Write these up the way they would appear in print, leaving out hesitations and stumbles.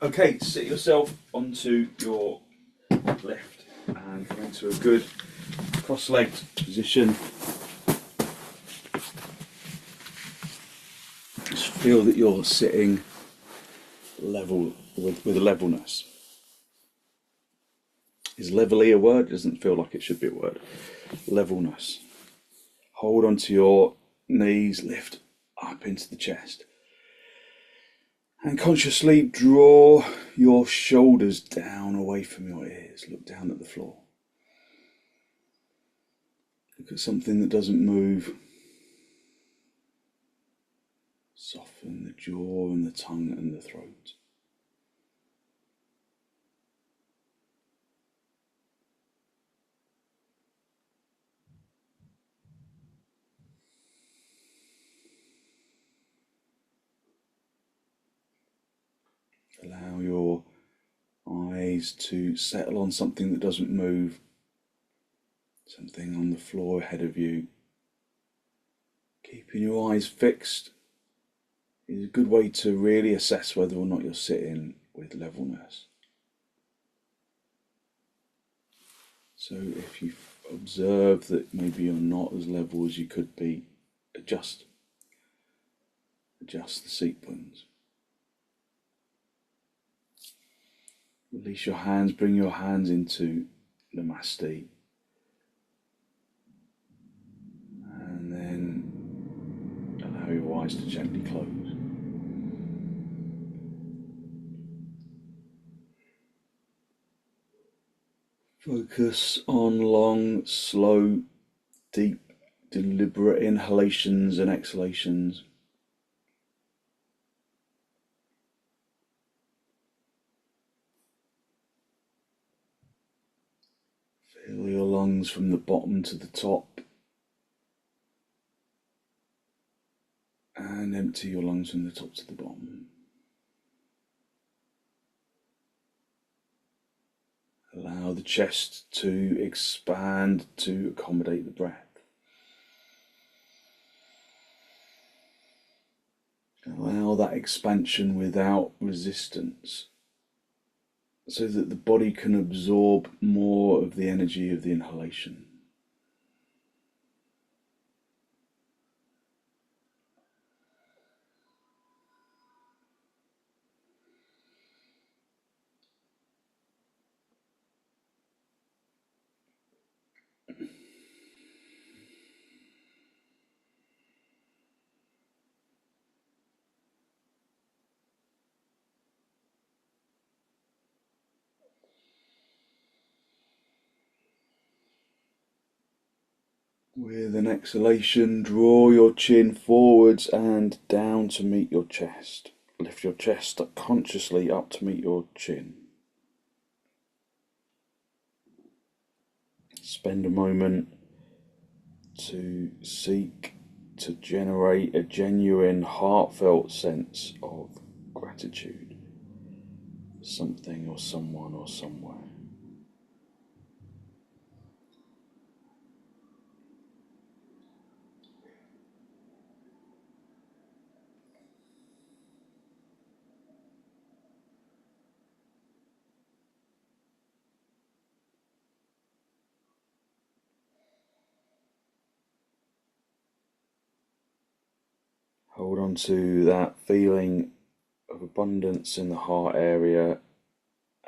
Okay, sit yourself onto your left and come into a good cross-legged position. Just feel that you're sitting level with a levelness. Is levelly a word? It doesn't feel like it should be a word. Levelness. Hold onto your knees, lift up into the chest. And consciously draw your shoulders down away from your ears. Look down at the floor. Look at something that doesn't move. Soften the jaw and the tongue and the throat. Allow your eyes to settle on something that doesn't move, something on the floor ahead of you. Keeping your eyes fixed is a good way to really assess whether or not you're sitting with levelness. So if you observe that maybe you're not as level as you could be, adjust the sequence. Release your hands, bring your hands into Namaste. And then allow your eyes to gently close. Focus on long, slow, deep, deliberate inhalations and exhalations. Fill your lungs from the bottom to the top. And empty your lungs from the top to the bottom. Allow the chest to expand to accommodate the breath. Allow that expansion without resistance, so that the body can absorb more of the energy of the inhalation. With an exhalation, draw your chin forwards and down to meet your chest. Lift your chest up consciously up to meet your chin. Spend a moment to seek to generate a genuine, heartfelt sense of gratitude for something or someone or somewhere. Hold on to that feeling of abundance in the heart area,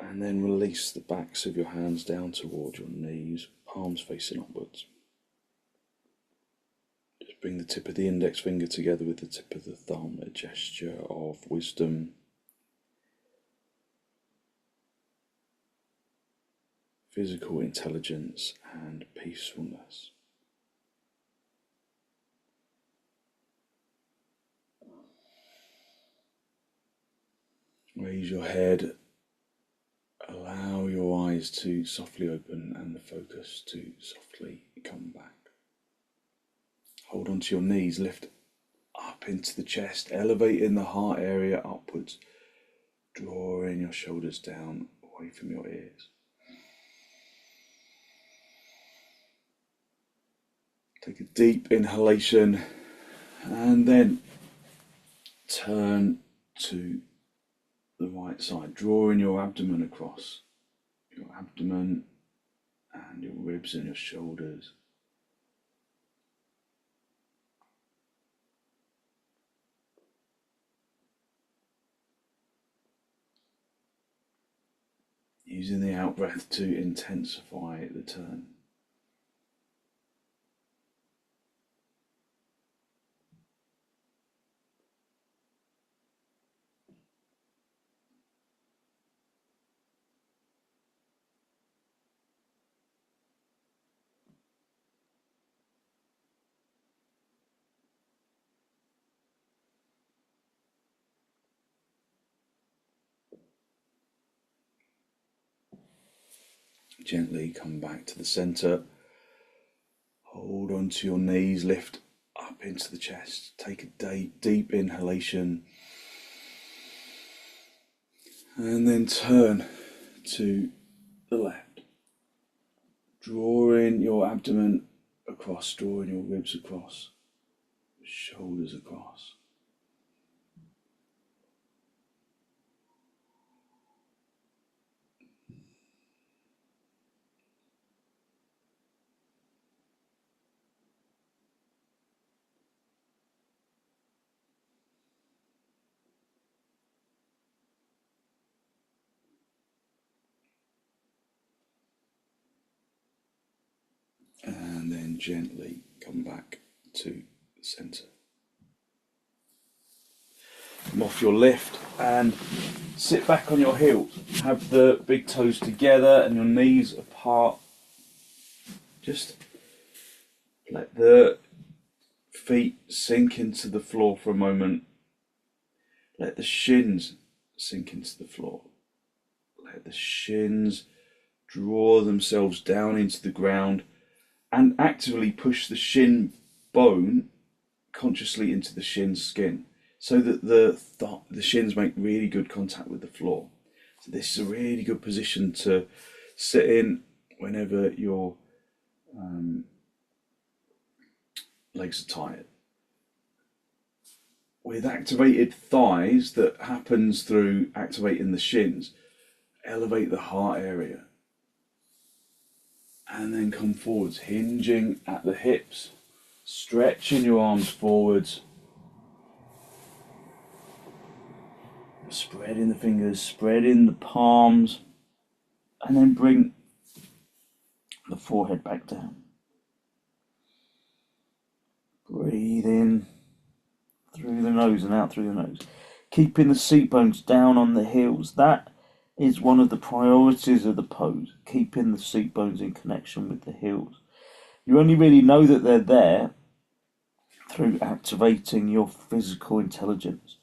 and then release the backs of your hands down towards your knees, palms facing upwards. Just bring the tip of the index finger together with the tip of the thumb, a gesture of wisdom, physical intelligence, and peacefulness. Raise your head, allow your eyes to softly open and the focus to softly come back. Hold onto your knees, lift up into the chest, elevating the heart area upwards, drawing your shoulders down away from your ears. Take a deep inhalation and then turn to the right side, drawing your abdomen across, your abdomen and your ribs and your shoulders. Using the out breath to intensify the turn. Gently come back to the center. Hold onto your knees, lift up into the chest. Take a deep inhalation. And then turn to the left. Drawing your abdomen across, drawing your ribs across, shoulders across. And then gently come back to the center. Come off your lift and sit back on your heels. Have the big toes together and your knees apart. Just let the feet sink into the floor for a moment. Let the shins sink into the floor. Let the shins draw themselves down into the ground and actively push the shin bone consciously into the shin skin so that the shins make really good contact with the floor. So this is a really good position to sit in whenever your legs are tired. With activated thighs, that happens through activating the shins. Elevate the heart area. And then come forwards, hinging at the hips. Stretching your arms forwards. Spreading the fingers, spreading the palms. And then bring the forehead back down. Breathe in through the nose and out through the nose. Keeping the seat bones down on the heels. That is one of the priorities of the pose. Keeping the seat bones in connection with the heels. You only really know that they're there through activating your physical intelligence.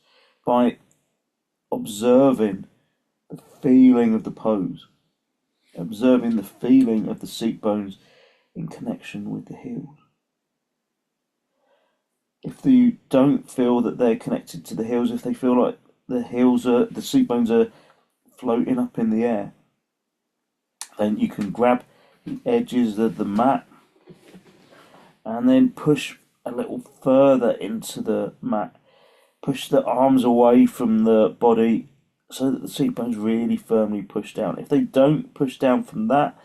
By observing the feeling of the pose. Observing the feeling of the seat bones in connection with the heels. If you don't feel that they're connected to the heels, if they feel like the seat bones are floating up in the air, then you can grab the edges of the mat and then push a little further into the mat. Push the arms away from the body so that the seat bones really firmly push down. If they don't push down from that,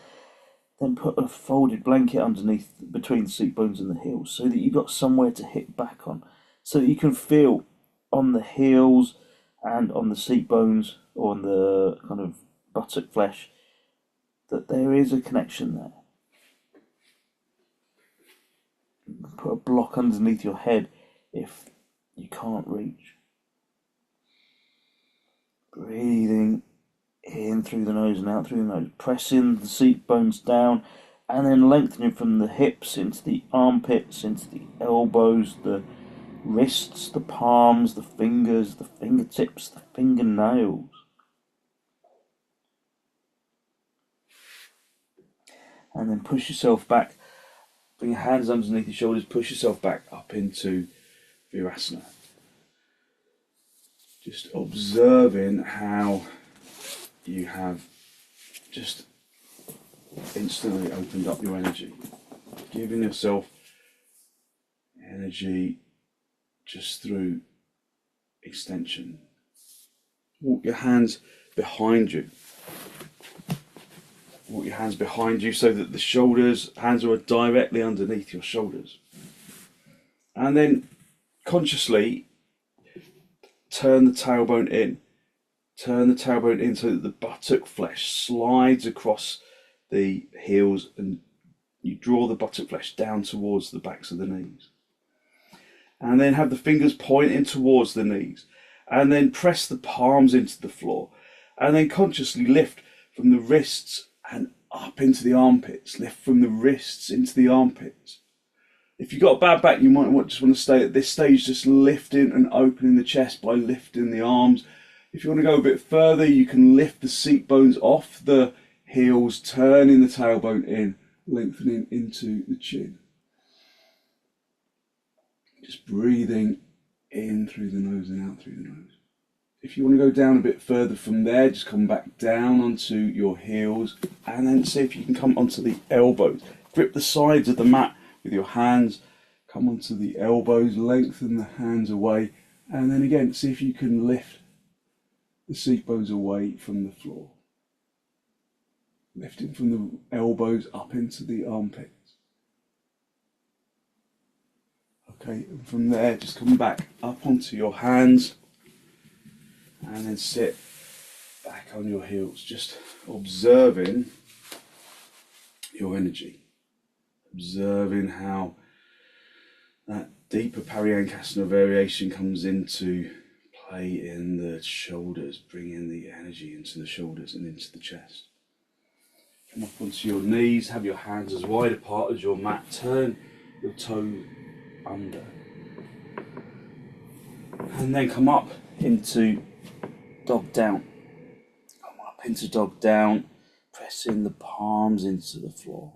then put a folded blanket underneath between the seat bones and the heels so that you've got somewhere to hit back on. So that you can feel on the heels and on the seat bones or on the kind of buttock flesh that there is a connection there. Put a block underneath your head if you can't reach. Breathing in through the nose and out through the nose, pressing the seat bones down and then lengthening from the hips into the armpits, into the elbows, the wrists, the palms, the fingers, the fingertips, the fingernails. And then push yourself back, bring your hands underneath your shoulders, push yourself back up into virasana. Just observing how you have just instantly opened up your energy, giving yourself energy just through extension Walk your hands behind you. Walk your hands behind you so that the hands are directly underneath your shoulders. And then consciously turn the tailbone in. Turn the tailbone in so that the buttock flesh slides across the heels and you draw the buttock flesh down towards the backs of the knees. And then have the fingers pointing towards the knees. And then press the palms into the floor. And then consciously lift from the wrists and up into the armpits. Lift from the wrists into the armpits. If you've got a bad back, you might just want to stay at this stage, just lifting and opening the chest by lifting the arms. If you want to go a bit further, you can lift the seat bones off the heels, turning the tailbone in, lengthening into the chin. Just breathing in through the nose and out through the nose. If you want to go down a bit further from there, just come back down onto your heels and then see if you can come onto the elbows. Grip the sides of the mat with your hands, come onto the elbows, lengthen the hands away, and then again, see if you can lift the seat bones away from the floor. Lifting from the elbows up into the armpits. Okay, and from there, just come back up onto your hands, and then sit back on your heels, just observing your energy. Observing how that deeper padottanasana variation comes into play in the shoulders, bringing the energy into the shoulders and into the chest. Come up onto your knees, have your hands as wide apart as your mat, turn your toe under. And then come up into dog down. Come up into dog down, pressing the palms into the floor.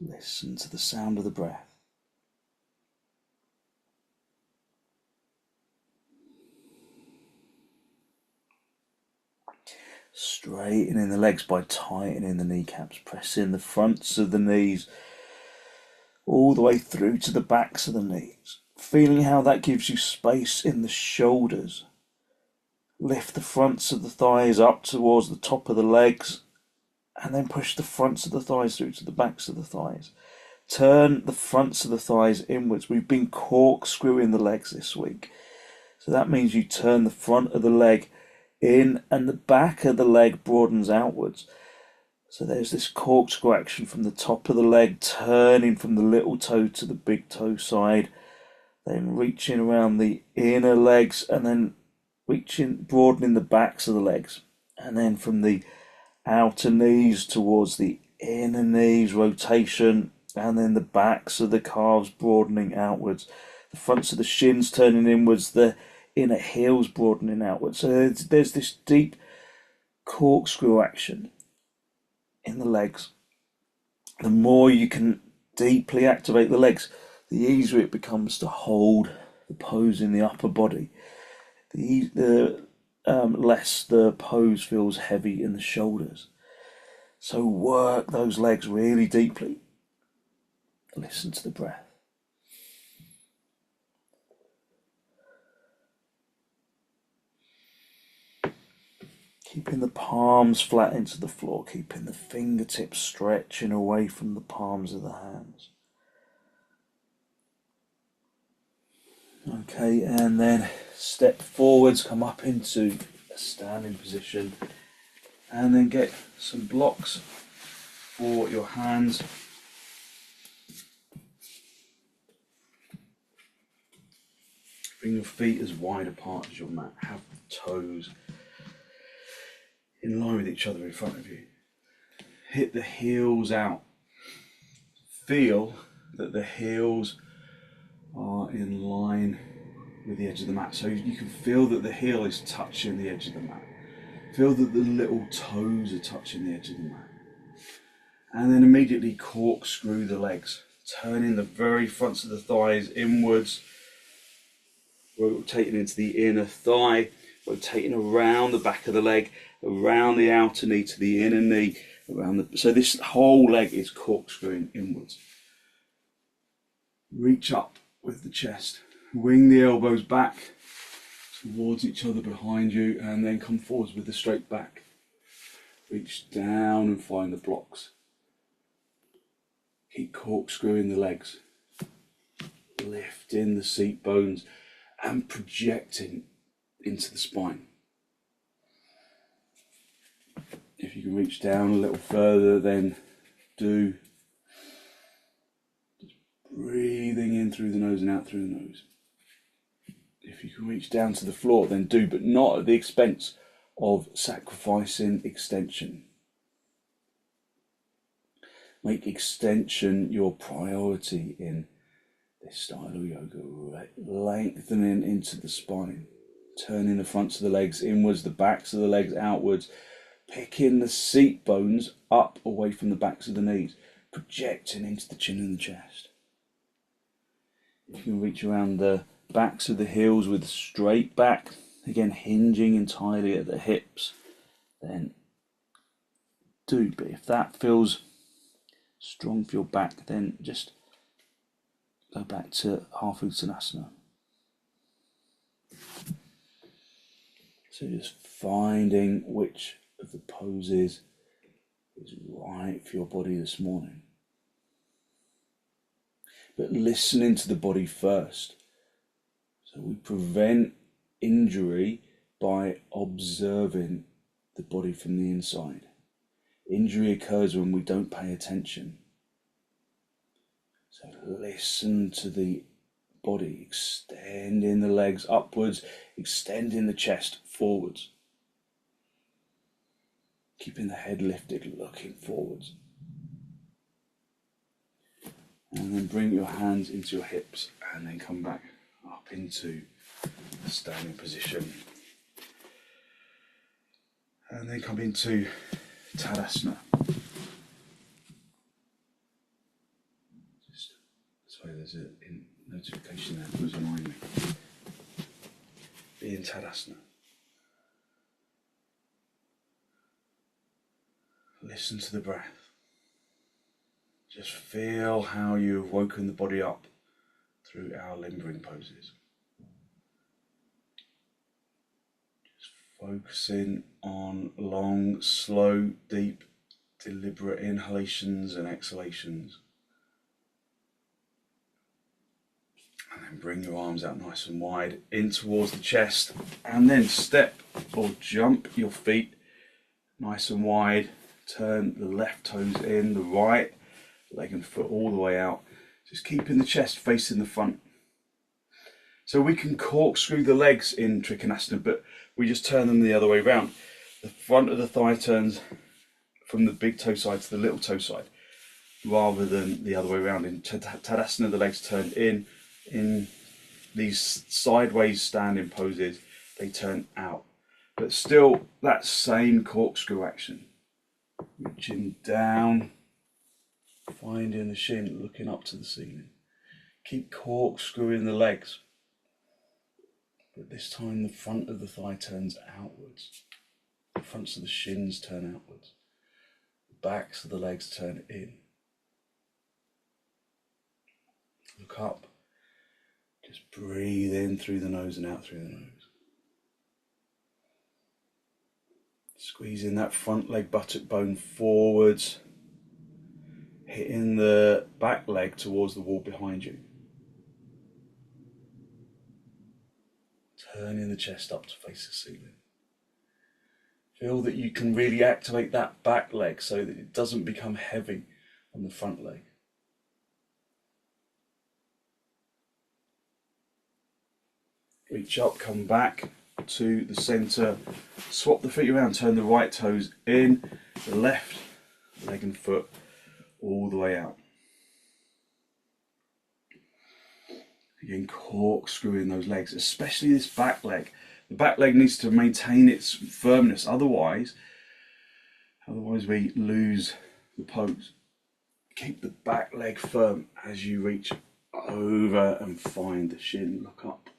Listen to the sound of the breath. Straightening the legs by tightening the kneecaps, pressing the fronts of the knees all the way through to the backs of the knees. Feeling how that gives you space in the shoulders. Lift the fronts of the thighs up towards the top of the legs and then push the fronts of the thighs through to the backs of the thighs. Turn the fronts of the thighs inwards. We've been corkscrewing the legs this week. So that means you turn the front of the leg in and the back of the leg broadens outwards. So there's this corkscrew action from the top of the leg, turning from the little toe to the big toe side, then reaching around the inner legs and then broadening the backs of the legs. And then from the outer knees towards the inner knees, rotation, and then the backs of the calves broadening outwards, the fronts of the shins turning inwards, the inner heels broadening outwards. So there's this deep corkscrew action in the legs. The more you can deeply activate the legs, the easier it becomes to hold the pose in the upper body. The less the pose feels heavy in the shoulders. So work those legs really deeply. Listen to the breath. Keeping the palms flat into the floor, keeping the fingertips stretching away from the palms of the hands. Okay, and then step forwards, come up into a standing position, and then get some blocks for your hands. Bring your feet as wide apart as your mat. Have the toes in line with each other in front of you. Hit the heels out. Feel that the heels are in line with the edge of the mat. So you can feel that the heel is touching the edge of the mat. Feel that the little toes are touching the edge of the mat. And then immediately corkscrew the legs, turning the very fronts of the thighs inwards, rotating into the inner thigh, rotating around the back of the leg, around the outer knee to the inner knee, so this whole leg is corkscrewing inwards. Reach up with the chest, wing the elbows back towards each other behind you, and then come forwards with the straight back. Reach down and find the blocks. Keep corkscrewing the legs, lifting the seat bones and projecting into the spine. If you can reach down a little further, then do. Just breathing in through the nose and out through the nose. If you can reach down to the floor, then do, but not at the expense of sacrificing extension. Make extension your priority in this style of yoga, lengthening into the spine, turning the fronts of the legs inwards, the backs of the legs outwards, picking the seat bones up away from the backs of the knees, projecting into the chin and the chest. If you can reach around the backs of the heels with a straight back, again hinging entirely at the hips, then do. But if that feels strong for your back, then just go back to half uttanasana. So just finding which of the poses is right for your body this morning. But listening to the body first. So we prevent injury by observing the body from the inside. Injury occurs when we don't pay attention. So listen to the body, extending the legs upwards, extending the chest forwards. Keeping the head lifted, looking forwards. And then bring your hands into your hips and then come back up into a standing position. And then come into Tadasana. Sorry, there's a notification there that was annoying me. Be in Tadasana. Listen to the breath. Just feel how you've woken the body up through our limbering poses. Just focusing on long, slow, deep, deliberate inhalations and exhalations. And then bring your arms out nice and wide in towards the chest, and then step or jump your feet nice and wide. Turn the left toes in, the right leg and foot all the way out. Just keeping the chest facing the front. So we can corkscrew the legs in trikonasana, but we just turn them the other way around. The front of the thigh turns from the big toe side to the little toe side, rather than the other way around. In Tadasana, the legs turn in. In these sideways standing poses, they turn out. But still that same corkscrew action. Reaching down, finding the shin, looking up to the ceiling. Keep corkscrewing the legs. But this time the front of the thigh turns outwards. The fronts of the shins turn outwards. The backs of the legs turn in. Look up. Just breathe in through the nose and out through the nose. Squeezing that front leg buttock bone forwards, hitting the back leg towards the wall behind you. Turning the chest up to face the ceiling. Feel that you can really activate that back leg so that it doesn't become heavy on the front leg. Reach up, come back to the center, swap the feet around, turn the right toes in, the left leg and foot all the way out. Again, corkscrewing those legs, especially this back leg. The back leg needs to maintain its firmness, otherwise we lose the pose. Keep the back leg firm as you reach over and find the shin, look up.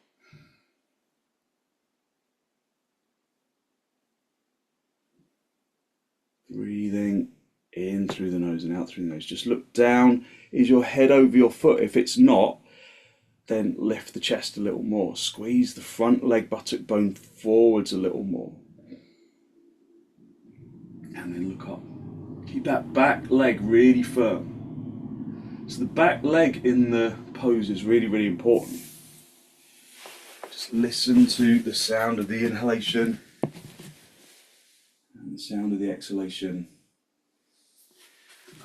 Breathing in through the nose and out through the nose. Just look down. Is your head over your foot? If it's not, then lift the chest a little more. Squeeze the front leg buttock bone forwards a little more. And then look up. Keep that back leg really firm. So the back leg in the pose is really, really important. Just listen to the sound of the inhalation and the sound of the exhalation.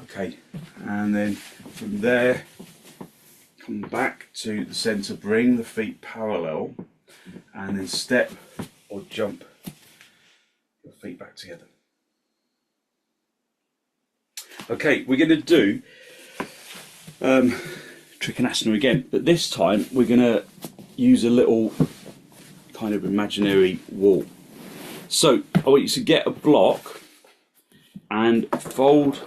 Okay, and then from there, come back to the center, bring the feet parallel, and then step or jump your feet back together. Okay, we're going to do trikonasana again, but this time we're going to use a little kind of imaginary wall. So I want you to get a block and fold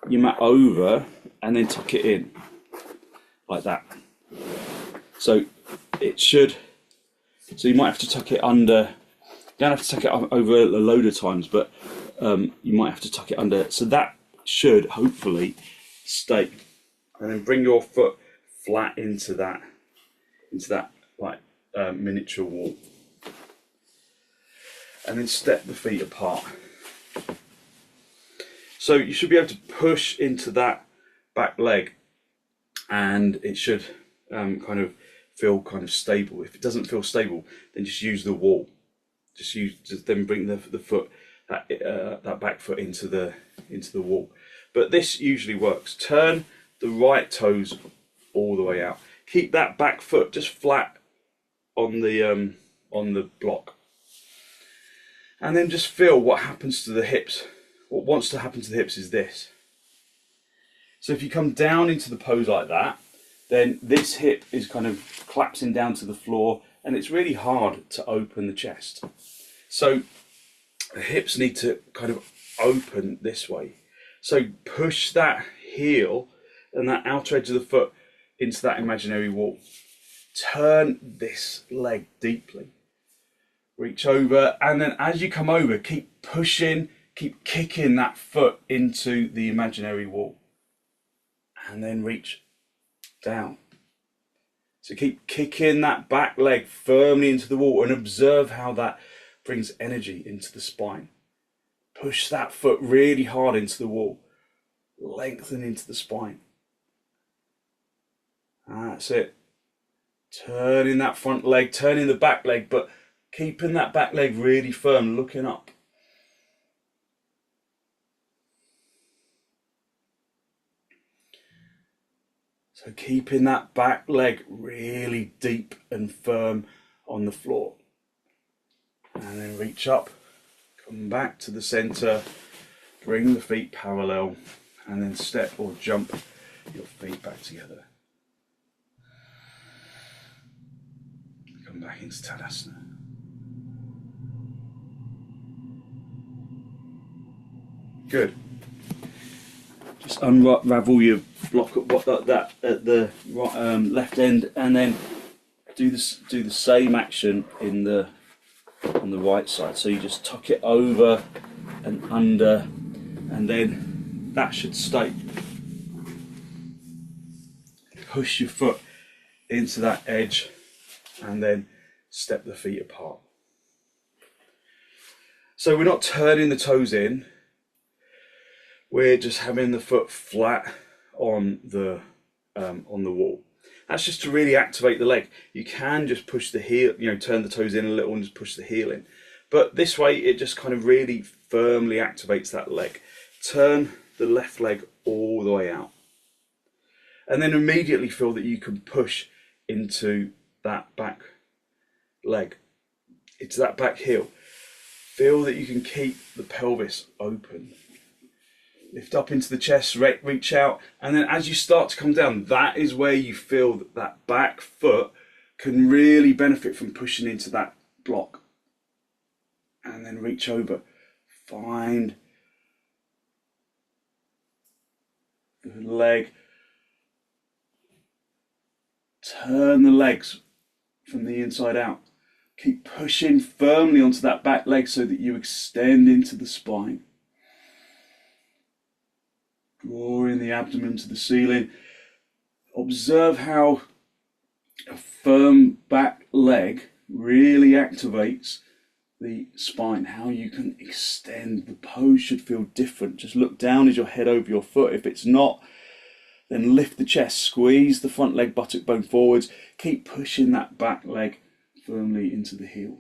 your mat over and then tuck it in like that. So it should, so you might have to tuck it under, you don't have to tuck it over a load of times, but you might have to tuck it under, so that should hopefully stay. And then bring your foot flat into that like miniature wall, and then step the feet apart. So you should be able to push into that back leg, and it should kind of feel kind of stable. If it doesn't feel stable, then just use the wall. Just then bring the foot, that back foot into the wall. But this usually works. Turn the right toes all the way out. Keep that back foot just flat on the block, and then just feel what happens to the hips. What wants to happen to the hips is this. So if you come down into the pose like that, then this hip is kind of collapsing down to the floor, and it's really hard to open the chest. So the hips need to kind of open this way. So push that heel and that outer edge of the foot into that imaginary wall. Turn this leg deeply. Reach over, and then as you come over, keep pushing, keep kicking that foot into the imaginary wall. And then reach down. So keep kicking that back leg firmly into the wall, and observe how that brings energy into the spine. Push that foot really hard into the wall. Lengthen into the spine. That's it. Turning that front leg, turning the back leg, but keeping that back leg really firm, looking up. So keeping that back leg really deep and firm on the floor. And then reach up, come back to the center, bring the feet parallel, and then step or jump your feet back together. Come back into Tadasana. Good. Just unravel your block at that at the right, left end, and then do the same action on the right side. So you just tuck it over and under, and then that should stay. Push your foot into that edge, and then step the feet apart. So we're not turning the toes in. We're just having the foot flat on the wall. That's just to really activate the leg. You can just push the heel, turn the toes in a little and just push the heel in. But this way, it just kind of really firmly activates that leg. Turn the left leg all the way out. And then immediately feel that you can push into that back leg, into that back heel. Feel that you can keep the pelvis open. Lift up into the chest, reach out, and then as you start to come down, that is where you feel that that back foot can really benefit from pushing into that block. And then reach over. Find the leg. Turn the legs from the inside out. Keep pushing firmly onto that back leg so that you extend into the spine. Drawing the abdomen to the ceiling. Observe how A firm back leg really activates the spine, how you can extend. The pose should feel different. Just look down as your head over your foot. If it's not, then lift the chest, squeeze the front leg buttock bone forwards, keep pushing that back leg firmly into the heel.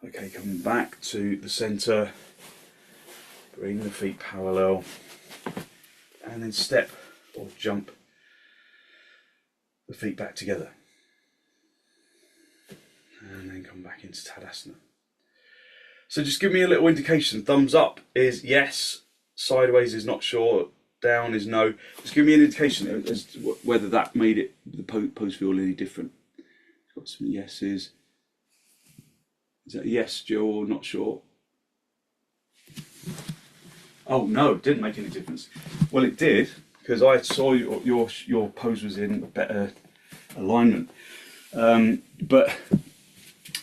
Okay, coming back to the center, bring the feet parallel, and then step or jump the feet back together. And then come back into Tadasana. So just give me a little indication. Thumbs up is yes, sideways is not sure, down is no. Just give me an indication as to whether that made it, the pose feel any different. Got some yeses. Is that yes, Jill, or not sure? Oh no, it didn't make any difference. Well, it did, because I saw your pose was in better alignment. But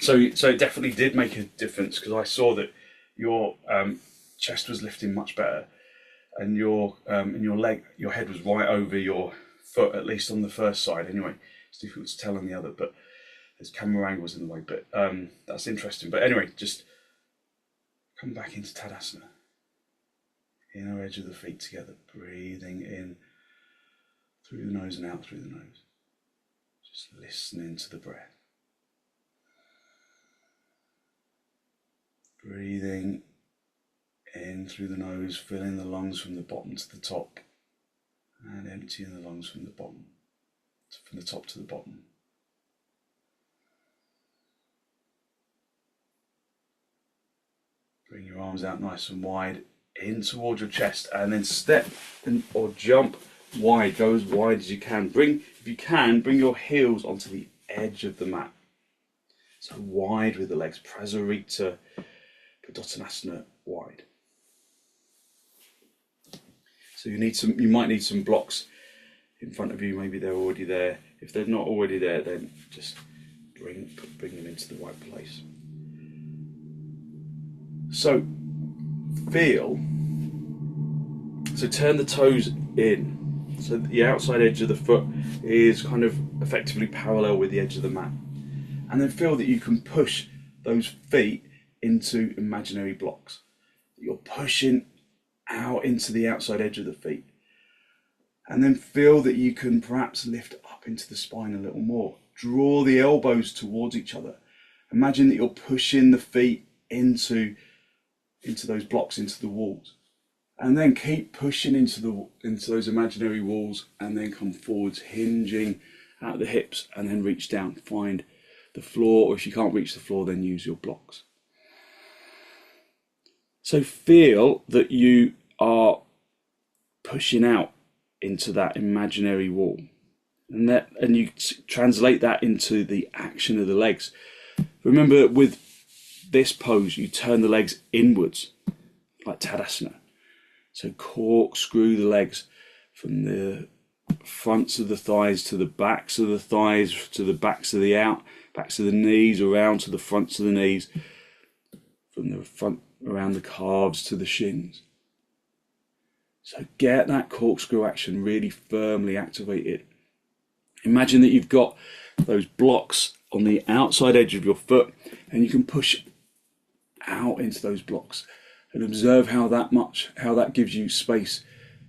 so it definitely did make a difference, because I saw that your chest was lifting much better, and your leg, your head was right over your foot, at least on the first side. Anyway, it's difficult to tell on the other, but there's camera angles in the way. But that's interesting. But anyway, just come back into Tadasana. Inner edge of the feet together, breathing in through the nose and out through the nose. Just listening to the breath. Breathing in through the nose, filling the lungs from the bottom to the top, and emptying the lungs from the bottom, from the top to the bottom. Bring your arms out nice and wide in towards your chest, and then step or jump wide. Go as wide as you can. If you can, bring your heels onto the edge of the mat. So wide with the legs. Prasarita, padottanasana, wide. So you might need some blocks in front of you. Maybe they're already there. If they're not already there, then just bring them into the right place. So turn the toes in, so that the outside edge of the foot is kind of effectively parallel with the edge of the mat, and then feel that you can push those feet into imaginary blocks. You're pushing out into the outside edge of the feet, and then feel that you can perhaps lift up into the spine a little more. Draw the elbows towards each other. Imagine that you're pushing the feet into those blocks, into the walls, and then keep pushing into those imaginary walls, and then come forwards, hinging at the hips, and then reach down, find the floor, or if you can't reach the floor, then use your blocks. So feel that you are pushing out into that imaginary wall, and you translate that into the action of the legs. Remember, with this pose, you turn the legs inwards, like Tadasana. So corkscrew the legs from the fronts of the thighs to the backs of the thighs, to the backs of the knees, around to the fronts of the knees, from the front around the calves to the shins. So get that corkscrew action really firmly activated. Imagine that you've got those blocks on the outside edge of your foot, and you can push out into those blocks, and observe how that gives you space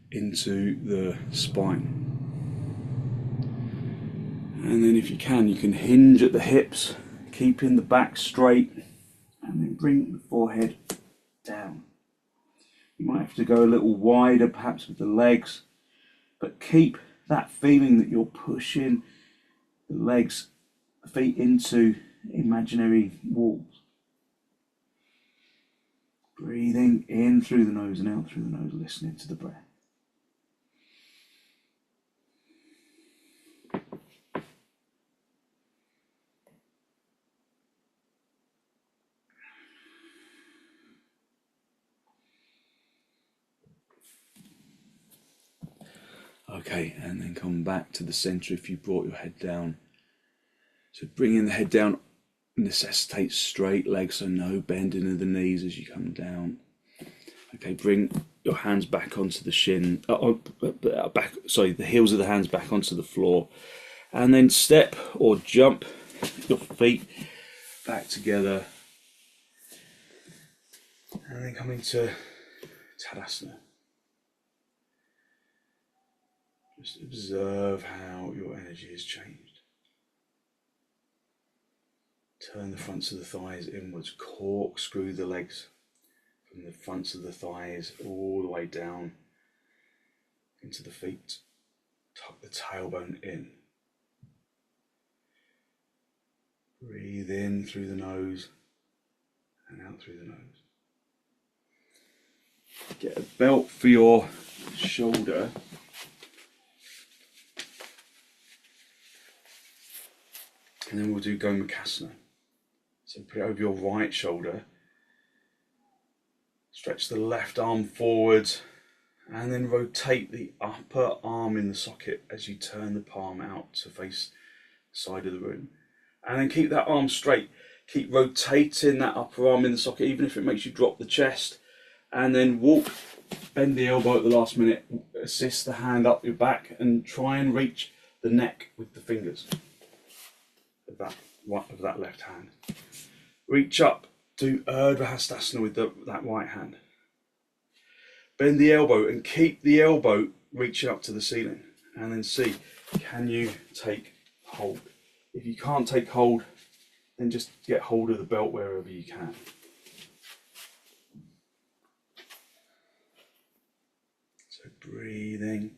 into the spine. And then if you can hinge at the hips, keeping the back straight, and then bring the forehead down. You might have to go a little wider perhaps with the legs, but keep that feeling that you're pushing the feet into imaginary walls. Breathing in through the nose and out through the nose, listening to the breath. Okay, and then come back to the center if you brought your head down. So bringing the head down necessitates straight legs, so no bending of the knees as you come down. Okay, bring your hands back onto the shin, the heels of the hands back onto the floor, and then step or jump your feet back together, and then come into Tadasana. Just observe how your energy has changed. Turn the fronts of the thighs inwards, corkscrew the legs from the fronts of the thighs all the way down into the feet. Tuck the tailbone in. Breathe in through the nose and out through the nose. Get a belt for your shoulder. And then we'll do gomukhsasana. So put it over your right shoulder. Stretch the left arm forwards and then rotate the upper arm in the socket as you turn the palm out to face the side of the room. And then keep that arm straight. Keep rotating that upper arm in the socket, even if it makes you drop the chest. And then walk, bend the elbow at the last minute, assist the hand up your back and try and reach the neck with the fingers of that left hand. Reach up, do urdhva with that right hand. Bend the elbow and keep the elbow reaching up to the ceiling. And then see, can you take hold? If you can't take hold, then just get hold of the belt wherever you can. So breathing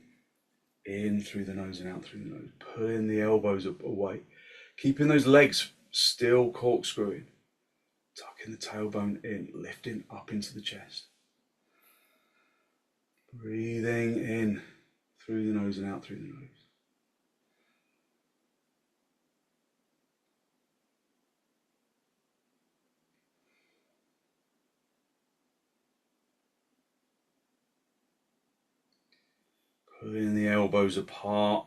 in through the nose and out through the nose. Pulling the elbows away. Keeping those legs still corkscrewing. Tucking the tailbone in, lifting up into the chest. Breathing in through the nose and out through the nose. Pulling the elbows apart,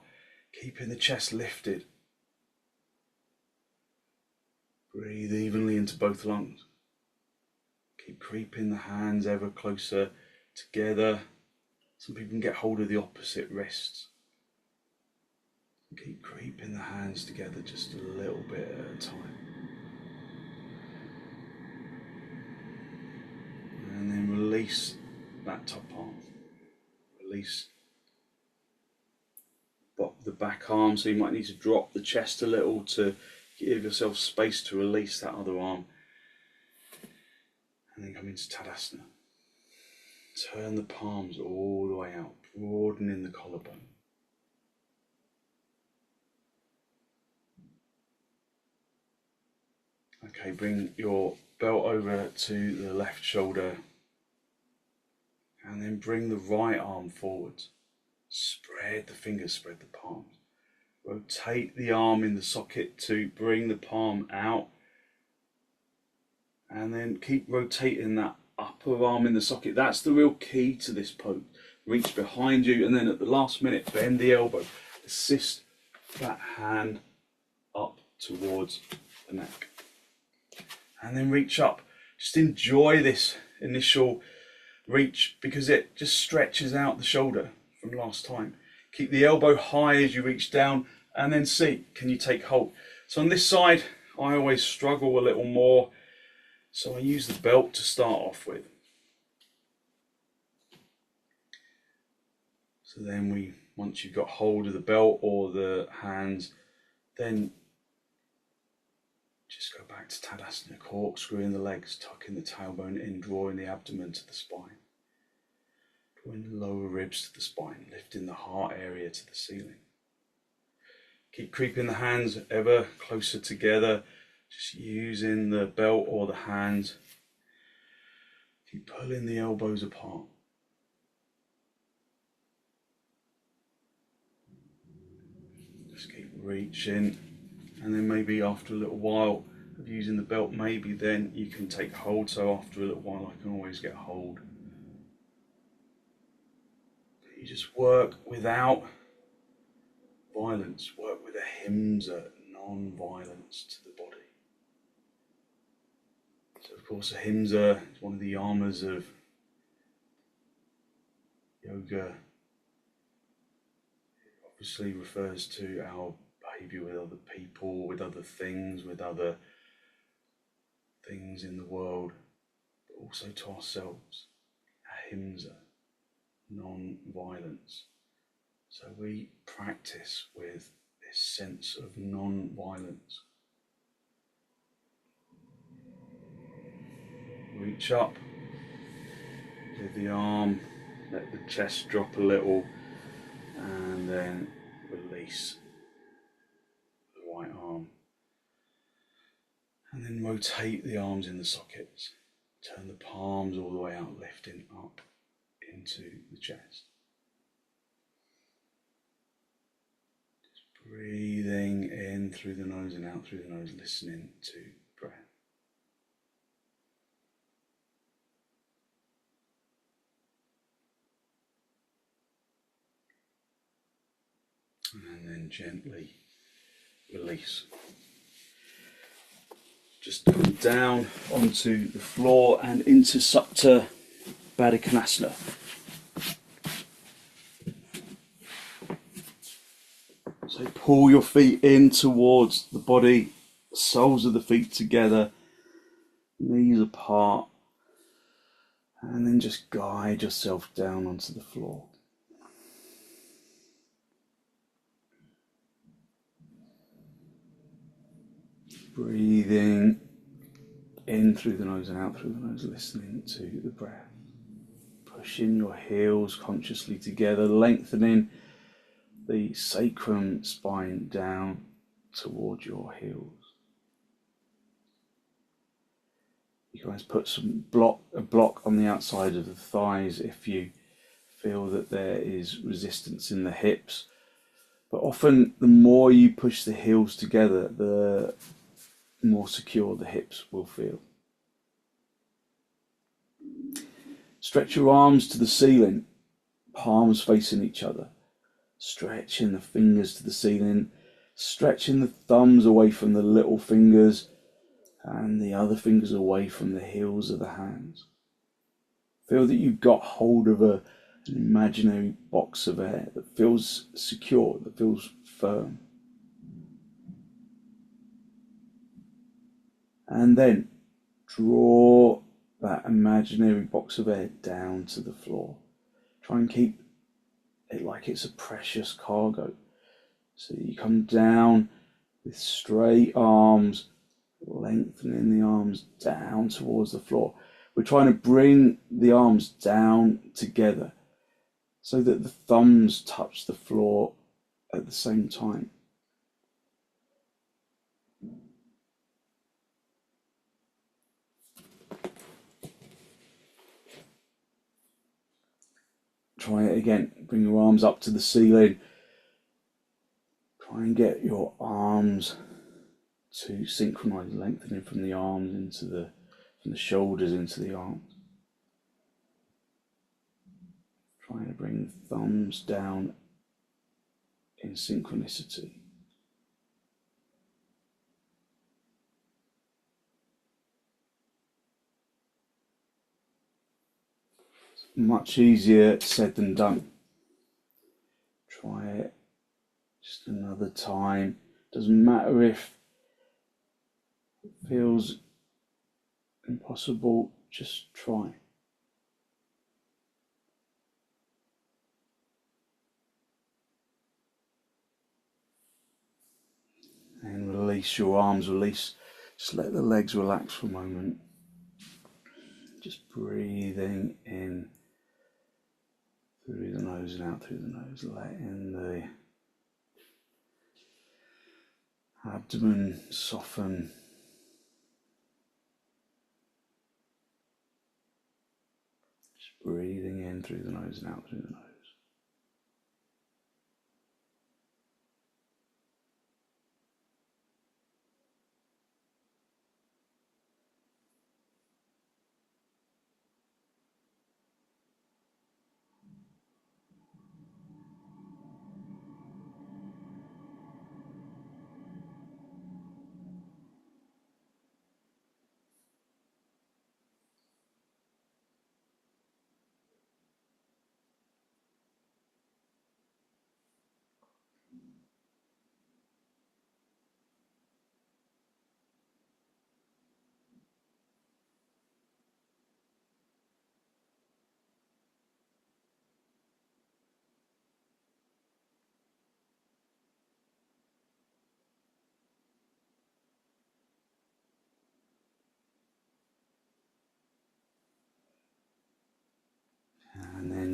keeping the chest lifted. Breathe evenly into both lungs. Keep creeping the hands ever closer together. Some people can get hold of the opposite wrists. Keep creeping the hands together just a little bit at a time. And then release that top arm. Release the back arm, so you might need to drop the chest a little to give yourself space to release that other arm. And then come into Tadasana. Turn the palms all the way out, broadening the collarbone. Okay, bring your belt over to the left shoulder and then bring the right arm forwards. Spread the fingers, spread the palms. Rotate the arm in the socket to bring the palm out. And then keep rotating that upper arm in the socket. That's the real key to this pose. Reach behind you and then at the last minute, bend the elbow. Assist that hand up towards the neck. And then reach up. Just enjoy this initial reach because it just stretches out the shoulder from last time. Keep the elbow high as you reach down and then see, can you take hold? So on this side, I always struggle a little more. So I use the belt to start off with. So then once you've got hold of the belt or the hands, then just go back to Tadasana, corkscrewing the legs, tucking the tailbone in, drawing the abdomen to the spine. Drawing the lower ribs to the spine, lifting the heart area to the ceiling. Keep creeping the hands ever closer together, just using the belt or the hands. Keep pulling the elbows apart. Just keep reaching, and then maybe after a little while of using the belt, maybe then you can take hold. So after a little while I can always get hold. You just work without violence, work with ahimsa, non-violence to the body. So of course ahimsa is one of the yamas of Yoga obviously refers to our behaviour with other people, with other things, with other things in the world, but also to ourselves. Ahimsa, non-violence. So we practice with this sense of non-violence. Reach up with the arm, let the chest drop a little, and then release the right arm. And then rotate the arms in the sockets. Turn the palms all the way out, lifting up into the chest. Just breathing in through the nose and out through the nose, listening to breath. And then gently release. Just come down onto the floor and into supta padottanasana. So pull your feet in towards the body, soles of the feet together, knees apart, and then just guide yourself down onto the floor. Breathing in through the nose and out through the nose, listening to the breath. Pushing your heels consciously together, lengthening the sacrum spine down towards your heels. You guys put a block on the outside of the thighs if you feel that there is resistance in the hips. But often the more you push the heels together, the more secure the hips will feel. Stretch your arms to the ceiling, palms facing each other. Stretching the fingers to the ceiling, stretching the thumbs away from the little fingers and the other fingers away from the heels of the hands. Feel that you've got hold of an imaginary box of air that feels secure, that feels firm. And then draw that imaginary box of air down to the floor. Try and keep it like it's a precious cargo. So you come down with straight arms, lengthening the arms down towards the floor. We're trying to bring the arms down together so that the thumbs touch the floor at the same time. Try it again. Bring your arms up to the ceiling. Try and get your arms to synchronize, lengthening from the arms from the shoulders into the arms. Trying to bring the thumbs down in synchronicity. It's much easier said than done. Try it just another time. Doesn't matter if it feels impossible, just try. And release your arms, just let the legs relax for a moment. Just breathing in through the nose and out through the nose, letting the abdomen soften. Just breathing in through the nose and out through the nose.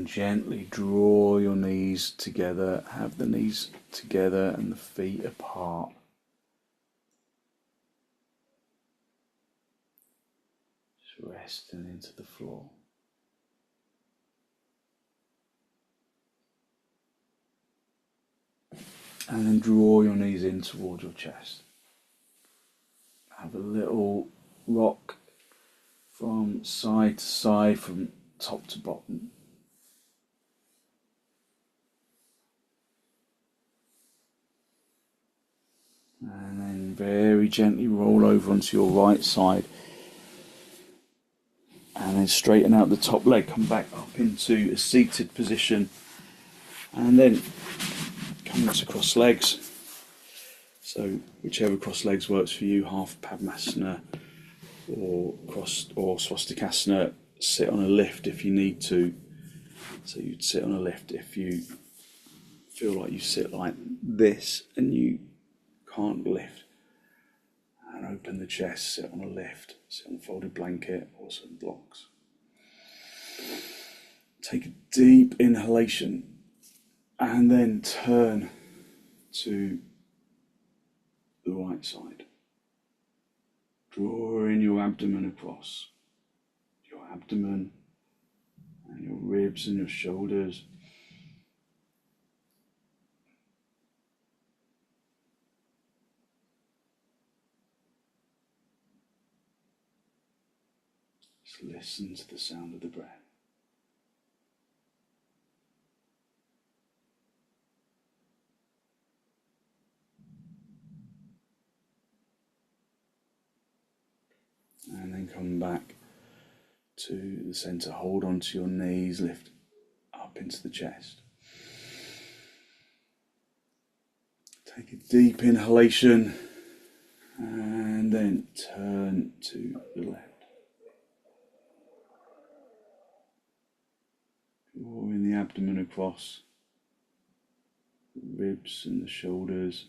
then gently draw your knees together. Have the knees together and the feet apart. Just resting into the floor. And then draw your knees in towards your chest. Have a little rock from side to side, from top to bottom. And then very gently roll over onto your right side. And then straighten out the top leg. Come back up into a seated position. And then come into cross legs. So whichever cross legs works for you, half padottanasana or swastikasana. Sit on a lift if you need to. So you'd sit on a lift if you feel like you sit like this and you can't lift. And open the chest, sit on a lift, sit on a folded blanket or some blocks. Take a deep inhalation and then turn to the right side. Draw in your abdomen across. Your abdomen and your ribs and your shoulders. Just listen to the sound of the breath. And then come back to the center. Hold on to your knees, lift up into the chest. Take a deep inhalation and then turn to the left. Drawing the abdomen across, the ribs and the shoulders.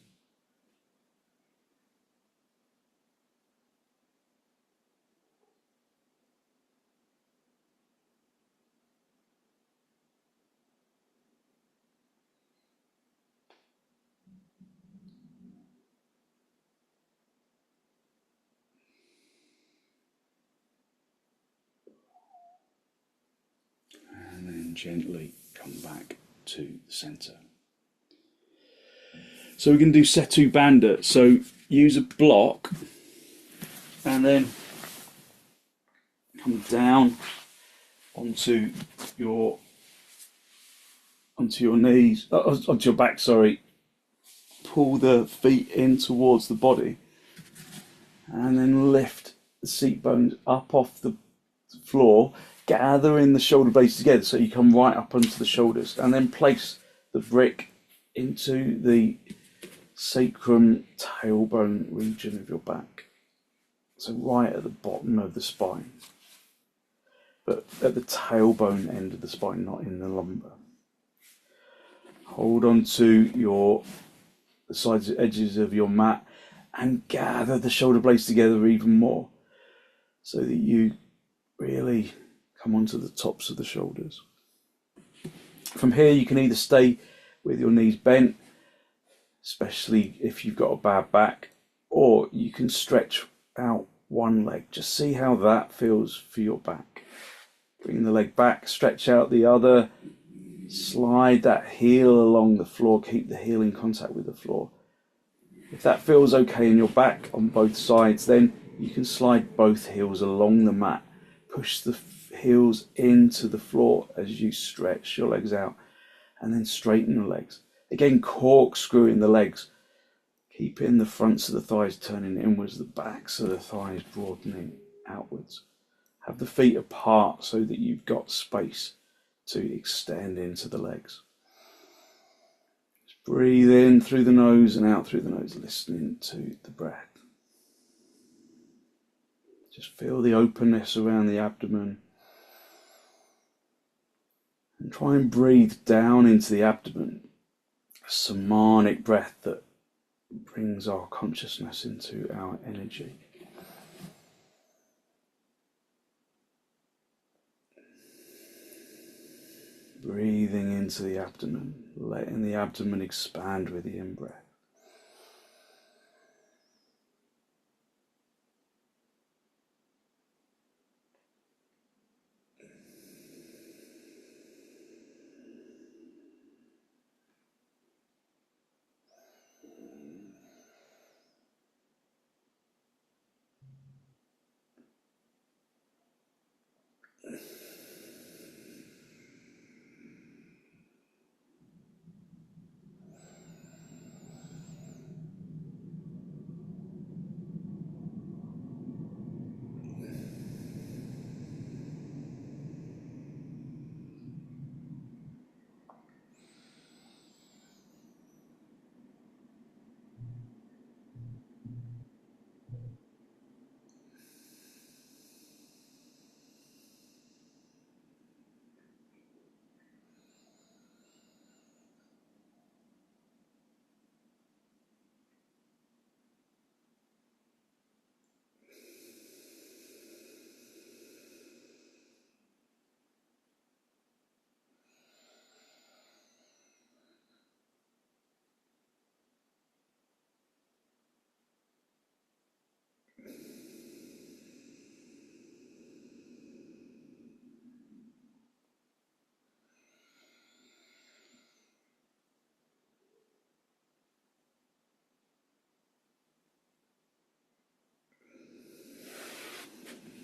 And then gently come back to the center. So we can do setubandha. So use a block and then come down onto your knees, onto your back, sorry. Pull the feet in towards the body and then lift the seat bones up off the floor, gathering the shoulder blades together so you come right up onto the shoulders, and then place the brick into the sacrum tailbone region of your back. So right at the bottom of the spine, but at the tailbone end of the spine, not in the lumbar. Hold on to the sides edges of your mat and gather the shoulder blades together even more so that you really come onto the tops of the shoulders. From here you can either stay with your knees bent, especially if you've got a bad back, or you can stretch out one leg. Just see how that feels for your back. Bring the leg back, stretch out the other, slide that heel along the floor, keep the heel in contact with the floor. If that feels okay in your back on both sides, then you can slide both heels along the mat. Push the heels into the floor as you stretch your legs out, and then straighten the legs. Again, corkscrewing the legs, keeping the fronts of the thighs turning inwards, the backs of the thighs broadening outwards. Have the feet apart so that you've got space to extend into the legs. Just breathe in through the nose and out through the nose, listening to the breath. Just feel the openness around the abdomen. And try and breathe down into the abdomen. A samanic breath that brings our consciousness into our energy. breathing into the abdomen, letting the abdomen expand with the in-breath.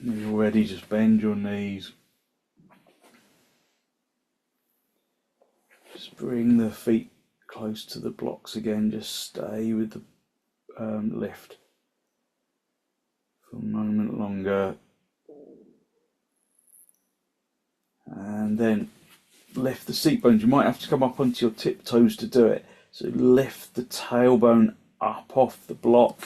When you're ready, just bend your knees. Just bring the feet close to the blocks again. Just stay with the lift for a moment longer. And then lift the seat bones. You might have to come up onto your tiptoes to do it. So lift the tailbone up off the block.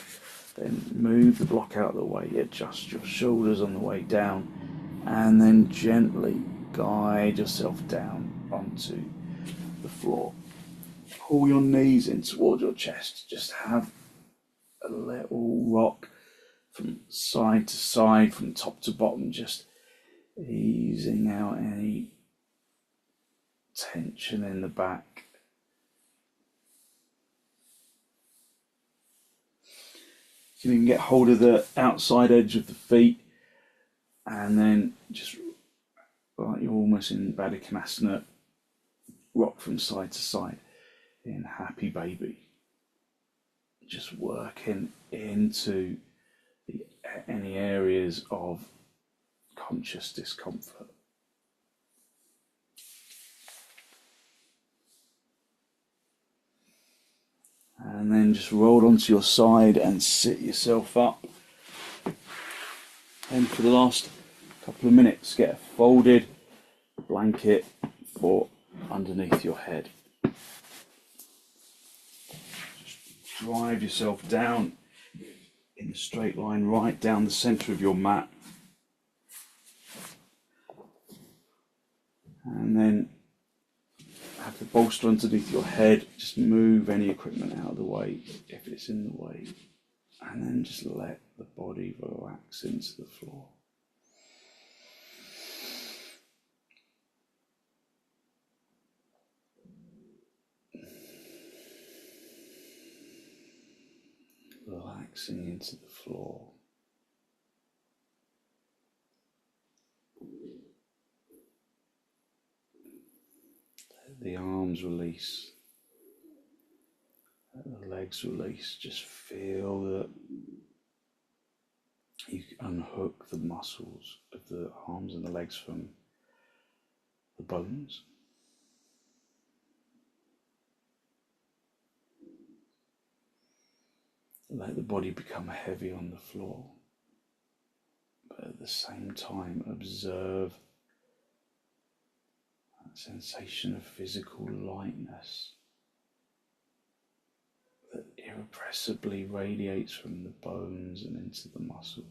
Then move the block out of the way. Adjust your shoulders on the way down. And then gently guide yourself down onto the floor. Pull your knees in towards your chest. Just have a little rock from side to side, from top to bottom, just easing out any tension in the back. You can get hold of the outside edge of the feet and then just like you're almost in padottanasana, rock from side to side in happy baby. Just working into any areas of conscious discomfort. And then just roll onto your side and sit yourself up. And for the last couple of minutes, get a folded blanket for underneath your head. Just drive yourself down in a straight line right down the centre of your mat. And then have the bolster underneath your head. Just move any equipment out of the way if it's in the way. And then just let the body relax into the floor. Relaxing into the floor. Let the arms release. Let the legs release. Just feel that you unhook the muscles of the arms and the legs from the bones. Let the body become heavy on the floor, but at the same time observe that sensation of physical lightness that irrepressibly radiates from the bones and into the muscles.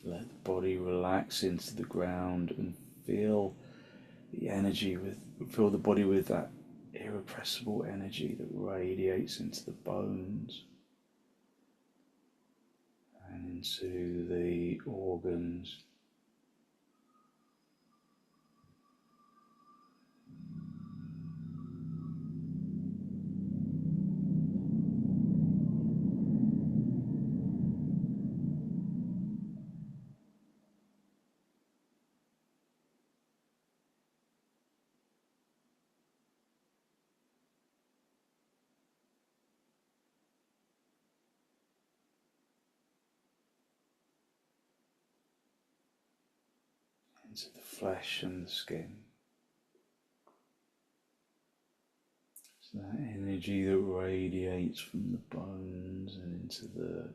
Let the body relax into the ground and feel the energy feel the body with that irrepressible energy that radiates into the bones and into the organs. Into the flesh and the skin. So that energy that radiates from the bones and into the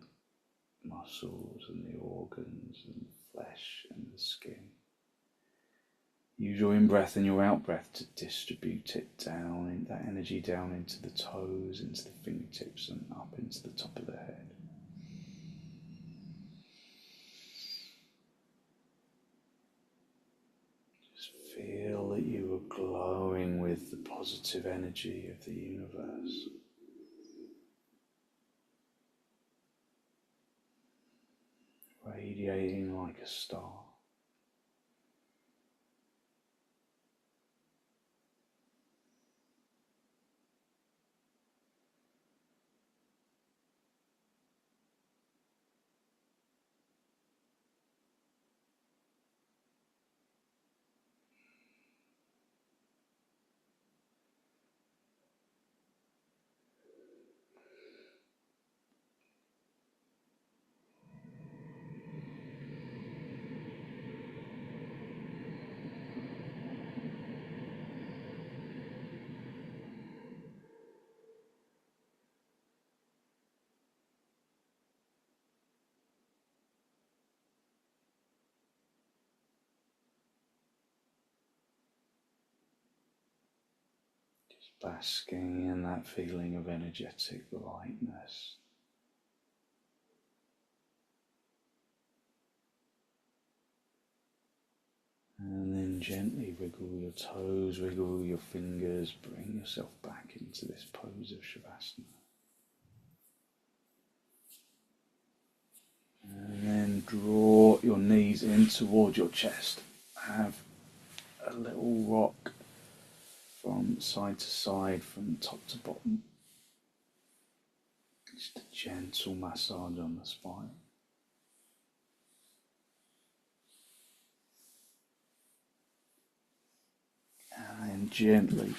muscles and the organs and the flesh and the skin. Use your in-breath and your out-breath to distribute it down, that energy down into the toes, into the fingertips and up into the top of the head. Feel that you are glowing with the positive energy of the universe. Radiating like a star. Basking in that feeling of energetic lightness. And then gently wiggle your toes, wiggle your fingers, bring yourself back into this pose of Shavasana. And then draw your knees in towards your chest. Have a little rock from side to side, from top to bottom. Just a gentle massage on the spine. And then gently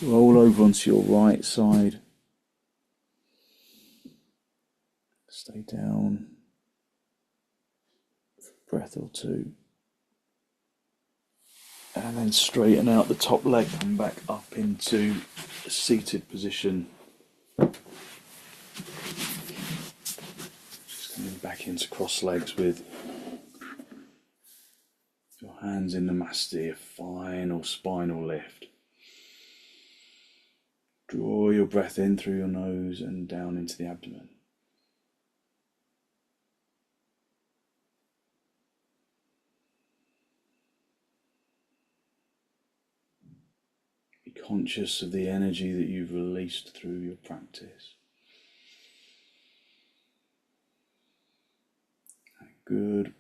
roll over onto your right side. Stay down for a breath or two. And then straighten out the top leg, come back up into a seated position. Just coming back into cross legs with your hands in Namaste, a final spinal lift. Draw your breath in through your nose and down into the abdomen. Be conscious of the energy that you've released through your practice. That good,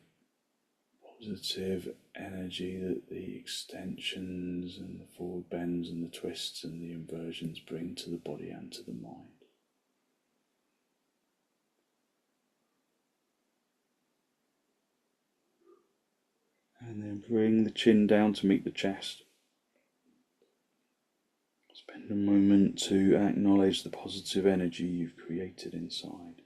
positive energy that the extensions and the forward bends and the twists and the inversions bring to the body and to the mind. And then bring the chin down to meet the chest. Spend a moment to acknowledge the positive energy you've created inside.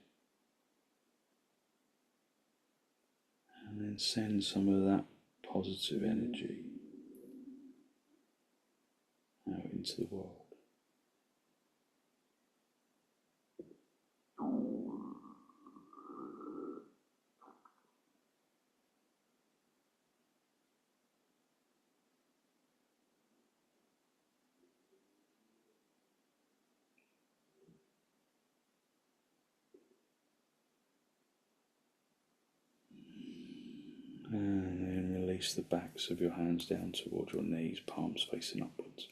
And then send some of that positive energy out into the world. release the backs of your hands down towards your knees, palms facing upwards.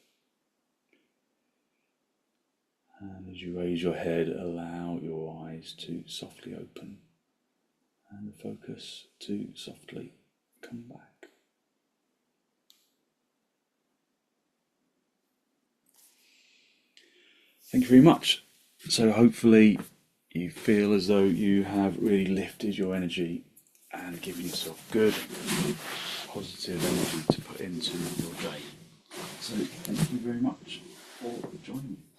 And as you raise your head, allow your eyes to softly open and the focus to softly come back. Thank you very much. So hopefully you feel as though you have really lifted your energy and given yourself good, positive energy to put into your day. So thank you very much for joining me.